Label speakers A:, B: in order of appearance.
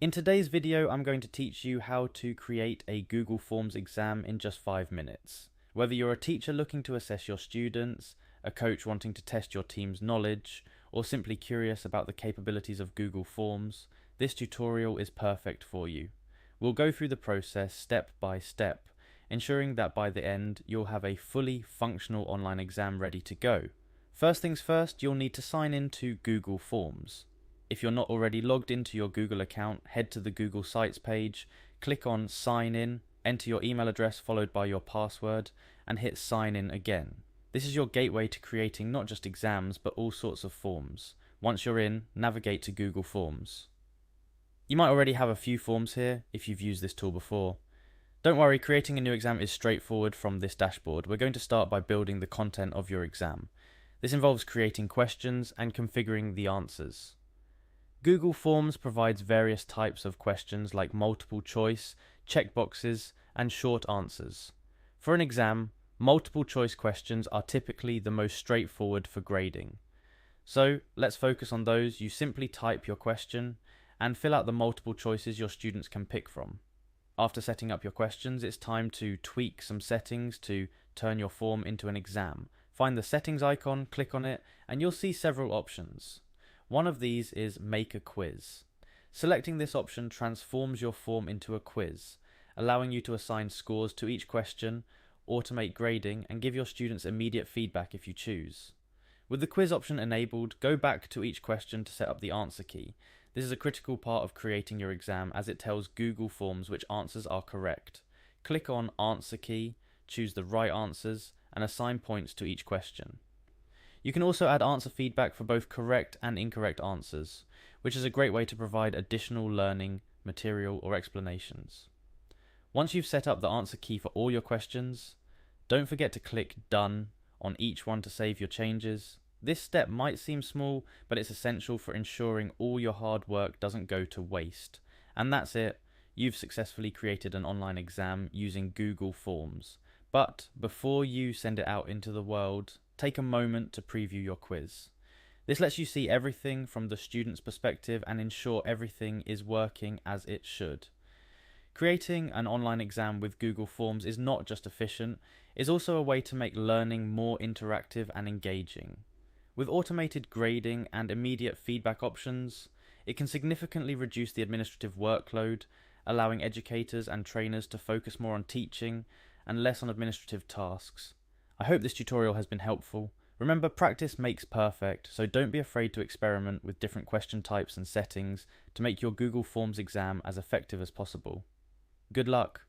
A: In today's video, I'm going to teach you how to create a Google Forms exam in just 5 minutes. Whether you're a teacher looking to assess your students, a coach wanting to test your team's knowledge, or simply curious about the capabilities of Google Forms, this tutorial is perfect for you. We'll go through the process step by step, ensuring that by the end, you'll have a fully functional online exam ready to go. First things first, you'll need to sign in to Google Forms. If you're not already logged into your Google account, head to the Google Sites page, click on Sign In, enter your email address followed by your password, and hit Sign In again. This is your gateway to creating not just exams, but all sorts of forms. Once you're in, navigate to Google Forms. You might already have a few forms here if you've used this tool before. Don't worry, creating a new exam is straightforward from this dashboard. We're going to start by building the content of your exam. This involves creating questions and configuring the answers. Google Forms provides various types of questions like multiple choice, checkboxes, and short answers. For an exam, multiple choice questions are typically the most straightforward for grading. So let's focus on those. You simply type your question and fill out the multiple choices your students can pick from. After setting up your questions, it's time to tweak some settings to turn your form into an exam. Find the settings icon, click on it, and you'll see several options. One of these is Make a Quiz. Selecting this option transforms your form into a quiz, allowing you to assign scores to each question, automate grading, and give your students immediate feedback if you choose. With the quiz option enabled, go back to each question to set up the answer key. This is a critical part of creating your exam as it tells Google Forms which answers are correct. Click on Answer Key, choose the right answers, and assign points to each question. You can also add answer feedback for both correct and incorrect answers, which is a great way to provide additional learning, material, or explanations. Once you've set up the answer key for all your questions, don't forget to click Done on each one to save your changes. This step might seem small, but it's essential for ensuring all your hard work doesn't go to waste. And that's it. You've successfully created an online exam using Google Forms. But before you send it out into the world, take a moment to preview your quiz. This lets you see everything from the student's perspective and ensure everything is working as it should. Creating an online exam with Google Forms is not just efficient, it's also a way to make learning more interactive and engaging. With automated grading and immediate feedback options, it can significantly reduce the administrative workload, allowing educators and trainers to focus more on teaching and less on administrative tasks. I hope this tutorial has been helpful. Remember, practice makes perfect, so don't be afraid to experiment with different question types and settings to make your Google Forms exam as effective as possible. Good luck!